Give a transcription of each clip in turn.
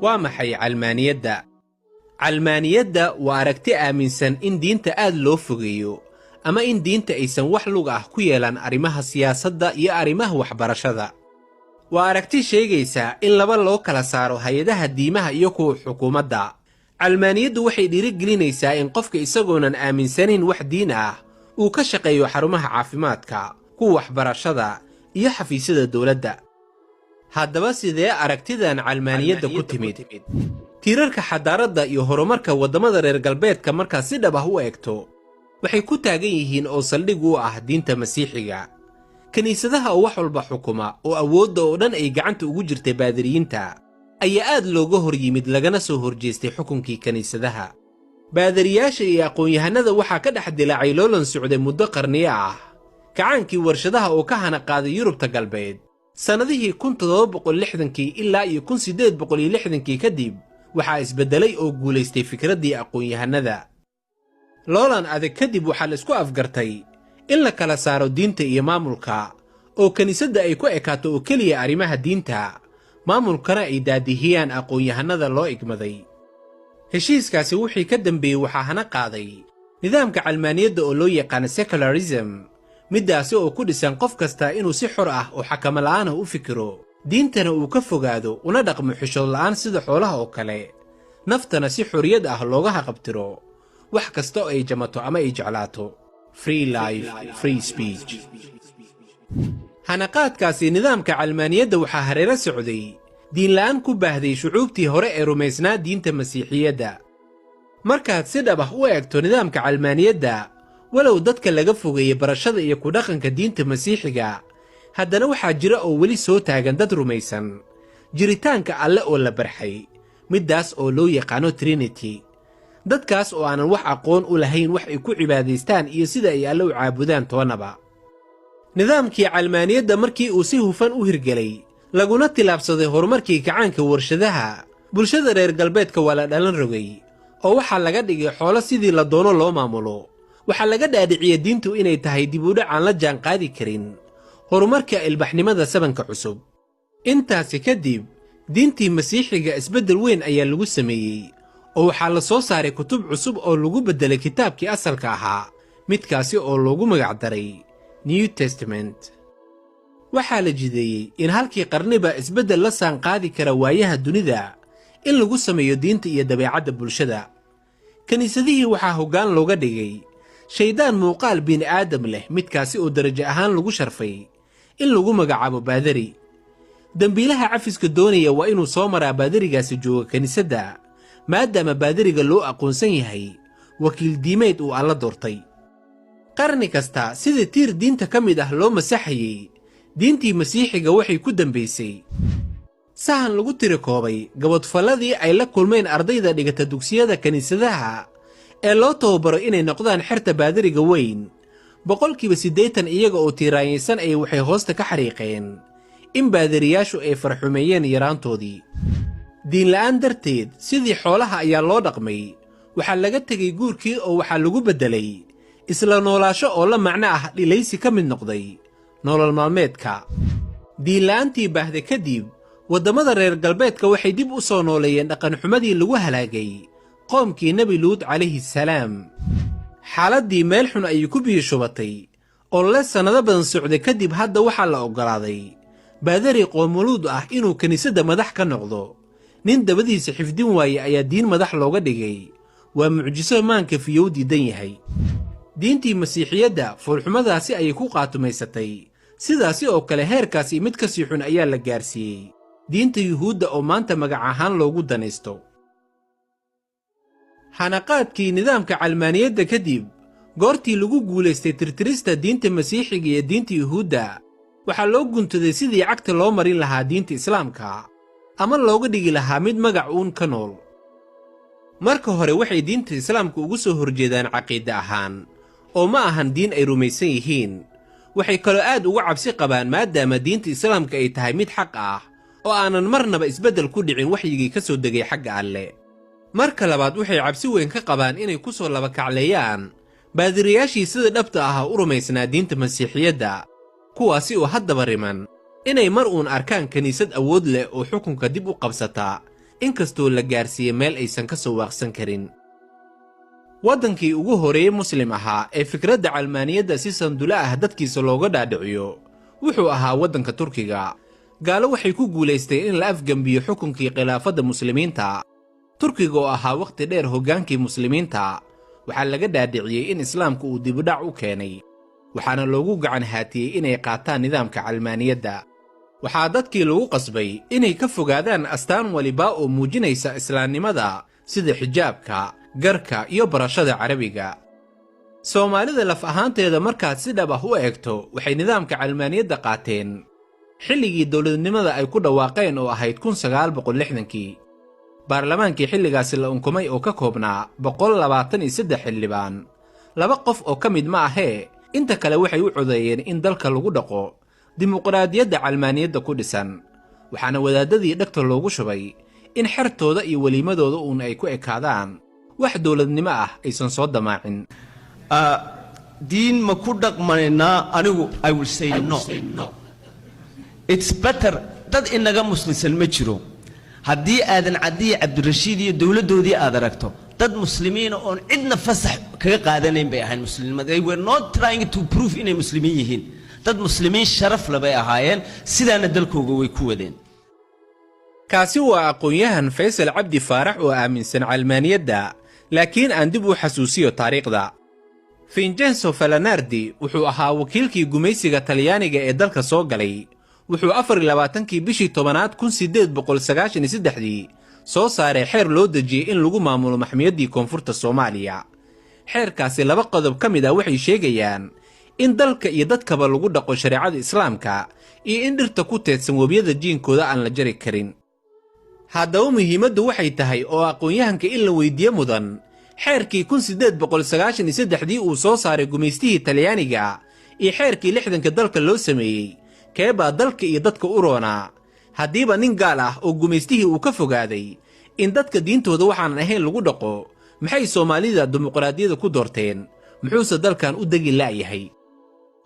waa maxay calmaaniyadda? calmaaniyadda waa aragti aaminsan in diinta aad loo fogeeyo ama in diinta aysan wax lug ah ku yeelan arrimaha siyaasadda iyo arrimaha waxbarashada. waa aragti sheegaysa in laba loo kala saaro hay-adaha diimaha iyo kuwa xukuumadda. calmaaniyaddu waxay dhiirigelinaysaa in qofka isagoonan aaminsanayn wax diin ah uu ka shaqeeyo xarumaha caafimaadka, kuwa waxbarashada iyo xafiisyada dowladda. haddaba sidee aragtidan calmaaniyadda ku timid? tiirarka xadaaradda iyo horumarka waddamada reer galbeedka markaad si dhab ah u eegto waxay ku taagan yihiin oo saldhig u ah diinta masiixiga. kiniisadaha oo wax walba xukuma oo awoodda oo dhan ay gacanta ugu jirtay baadiriyiinta ayaa aad looga hor yimid lagana soo horjeestay xukunkii kiniisadaha. baadariyaasha iyo aqoon-yahanada waxaa ka dhex dilaacay loolan socday muddo qarniyo ah. kacaankii warshadaha oo ka hana qaaday yurubta galbeed sannadihii 1760kii ilaa iyo 1860kii kadib waxaa isbeddelay oo guulaystay fikraddii aqoon-yahanada. loolan adag kadib waxaa la isku afgartay in la kala saaro diinta iyo maamulka, oo kiniisadda ay ku ekaato oo keliya arrimaha diinta, maamulkana ay daadihiyaan aqoon-yahanada loo igmaday. heshiiskaasi wixii ka dambeeyey waxaa hana qaaday nidaamka calmaaniyadda oo loo yaqaano secularism, middaasi oo ku dhisan qof kasta inuu si xor ah oo xakamo la'aanah u fikiro, diintana uu ka fogaado una dhaqmo xishood la'aan sida xoolaha oo kale, naftana si xorriyad ah looga haqabtiro wax kasta oo ay jamato ama ay jeclaato. free life, free speech. hanaqaadkaasi nidaamka calmaaniyadda waxaa hareero socday diinla'aan ku baahday shucuubtii hore ee rumaysnaa diinta masiixiyadda. markaad si dhab ah u eegto nidaamka calmaaniyadda, walow dadka laga fogeeyey barashada iyo ku dhaqanka diinta masiixiga, haddana waxaa jira oo weli soo taagan dad rumaysan jiritaanka alle oo la barxay, middaas oo loo yaqaano trinity. dadkaas oo aanan wax aqoon u lahayn wax ay ku cibaadaystaan iyo sida ay alle u caabudaan toonnaba. nidaamkii calmaaniyadda markii uu si hufan u hirgelay laguna tilaabsaday horumarkii kacaanka warshadaha, bulshada reer galbeedka waa la dhalan rogay oo waxaa laga dhigay xoolo sidii la doono loo maamulo. waxaa laga dhaadhiciyey diintu inay tahay dib u dhac aan la jaan qaadi karin horumarka ilbaxnimada sabanka cusub. intaasi kadib diintii masiixiga isbeddel weyn ayaa lagu sameeyey oo waxaa la soo saaray kutub cusub oo lagu beddelay kitaabkii asalka ahaa, midkaasi oo loogu magacdaray new testament. waxaa la jideeyey in halkii qarniba isbeddel la saanqaadi kara waayaha dunida in lagu sameeyo diinta iyo dabeecadda bulshada. kiniisadihii waxaa hoggaan looga dhigay shayddaan muuqaal bini'aadam leh, midkaasi oo darajo ahaan lagu sharfay in lagu magacaabo baadari. dembiilaha cafiska doonaya waa inuu soo maraa baadarigaasi jooga kiniisadda, maadaama baadariga loo aqoonsan yahay wakiil diimeed uu alla doortay. qarni kasta sida tiir diinta ka mid ah loo masaxayey, diintii masiixiga waxay ku dambaysay sahan lagu tirakoobay gabadfalladii ay la kulmeen ardayda dhigata dugsiyada kiniisadaha ee loo tababaro inay noqdaan xerta baadariga weyn. 80% iyaga oo tiiraanyaysan ay waxay hoosta ka xariiqeen in baadariyaashu ay farxumeeyeen yaraantoodii. diinla'aan darteed sidii xoolaha ayaa loo dhaqmay, waxaa laga tegey guurkii oo waxaa lagu beddelay isla noolaasho oo la macno ah dhilaysi ka mid noqday nolol maalmeedka. diinla'aantii baahda kadib waddamada reer galbeedka waxay dib u soo nooleeyeen dhaqanxumadii lagu halaagay qoomkii nebi luud calayhi salaam. xaaladdii meel xun ayay ku biyashubatay oo le sannado badan socday kadib hadda waxaa la oggolaaday baadari qoomuluud ah inuu kiniisadda madax ka noqdo. nin dabadiisa xifdin waaye ayaa diin madax looga dhigay. waa mucjiso maanka fiyow diidan yahay. diintii masiixiyadda foolxumadaasi ayay ku qaatumaysatay, sidaasi oo kale heerkaasi mid ka sii xun ayaa la gaarsiiyey diinta yuhuudda oo maanta magac ahaan loogu danaysto. hanaqaadkii nidaamka calmaaniyadda kadib, goortii lagu guulaystay tirtirista diinta masiixiga iyo diinta yuhuudda, waxaa loo guntaday sidii cagta loo marin lahaa diinta islaamka ama looga dhigi lahaa mid magac uun ka nool. marka hore waxay diinta islaamka ugu soo horjeedaan caqiide ahaan oo ma ahan diin ay rumaysan yihiin. waxay kaloo aad uga cabsi qabaan maadaama diinta islaamka ay tahay mid xaq ah oo aanan marnaba isbeddel ku dhicin waxyigii ka soo degay xagga alle. marka labaad waxay cabsi weyn ka qabaan inay ku soo labakacleeyaan baadiriyaashii sida dhabta ah u rumaysnaa diinta masiixiyadda, kuwaasi oo haddaba riman inay mar uun arkaan kiniisad awood leh oo xukunka dib u qabsata inkastoo la gaarsiiyey meel aysan ka soo waaqsan karin. waddankii ugu horeeyey muslim ahaa ee fikradda calmaaniyadda si sandula ah dadkiisa looga dhaadhiciyo wuxuu ahaa waddanka Turkiga. gaalo waxay ku guulaysteen in la afgembiyo xukunkii khilaafadda muslimiinta. Turkiga oo ahaa waqti dheer hoggaankii muslimiinta waxaa laga dhaadhiciyey in islaamku uu dibudhac u keenay, waxaana loogu gacan haatiyey inay qaataan nidaamka calmaaniyadda. waxaa dadkii lagu qasbay inay ka fogaadaan astaan waliba oo muujinaysa islaamnimada sida xijaabka, garka iyo barashada carabiga. Soomaalida laf ahaanteeda markaad si dhab ah u eegto waxay nidaamka calmaaniyadda qaateen xilligii dowladnimada ay ku dhawaaqeen oo ahayd 1960kii. baarlamaankii xilligaasi la unkumay oo ka koobnaa 123 xildhibaan. 2 qof oo ka mid ma ahee inta kale waxay u codeeyeen in dalka lagu dhaqo dimuqraadiyadda calmaaniyadda ku dhisan, waxaana wadaadadii dhagta loogu shubay in xertooda iyo weliimadooda uun ay ku ekaadaan wax dowladnimo ah aysan soo damaacin. diin ma ku dhaqmanaynaa? anigu I will say no. It's better dad inaga muslimsan ma jiro. haddii aadan Cadiye Cabdirashiid iyo dowladoodii aad aragto dad muslimiin oo cidna fasax kaga qaadanayn bay ahayn muslimiinta. They were not trying to prove inay muslimiin yihiin. dad muslimiin sharaf leh bay ahaayeen, sidaana dalkooga way ku wadeen. kaasi waa aqoon-yahan Faysal Cabdi Faarax oo aaminsan calmaaniyadda, laakiin aan dib u xasuusiyo taariikhda. Vincenzo Falanardi wuxuu ahaa wakiilkii gumaysiga Talyaaniga ee dalka soo galay. wuxuu 24kii bishii 10aad 1893 soo saaray xeer loo dejiyey in lagu maamulo maxmiyadii koonfurta Soomaaliya. xeerkaasi 2 qodob ka mid ah waxay sheegayaan in dalka iyo dadkaba lagu dhaqo shariicada Islaamka iyo in dhirta ku teedsan webiyada jiinkooda aan la jari karin. haddaba muhiimaddu waxay tahay oo aqoon-yahanka in la weydiiyo mudan xeerkii 1893 uu soo saaray gumaystihii Talyaaniga iyo xeerkii 60ka dalka loo sameeyey keebaa dalka iyo dadka u roonaa. haddiiba nin gaal ah oo gumaystihii uu ka fogaaday in dadka diintooda waxaan ahayn lagu dhaqo, maxay Soomaalida dimuqraadiyadda ku doorteen? muxuuse dalkan u degi la'yahay?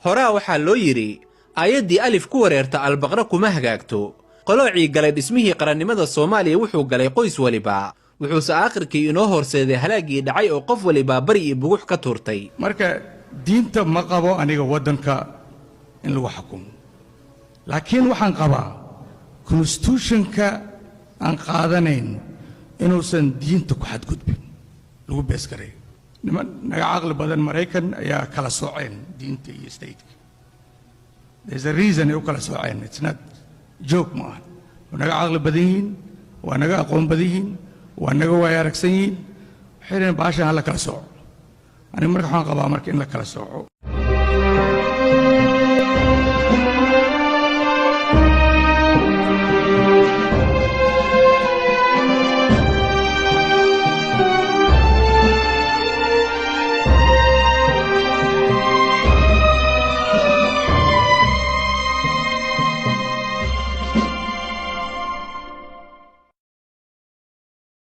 horaa waxaa loo yidhi aayaddii alif ku wareerta albaqra kuma hagaagto. qoloocii galay dhismihii qarannimada Soomaaliya wuxuu galay qoys waliba, wuxuuse aakhirkii inoo horseeday halaaggii dhacay oo qof waliba bari iyo bugux ka tuurtay. marka diinta ma qabo aniga waddanka in lagu xukumo, laakiin waxaan qabaa constitutionka aan qaadanayn inuusan diinta ku xadgudbin lagu beeskaray. naga caqli badan Maraykan ayaa kala sooceen diinta iyo stateka. there's a reason ay u kala sooceen. it's not joke maahan. waa naga caqli badan yihiin, waa naga aqoon badan yihiin, waa naga waaya aragsan yihiin. waxay dhaheen baashan ha la kala sooco. aniga marka waxaan qabaa marka in la kala sooco.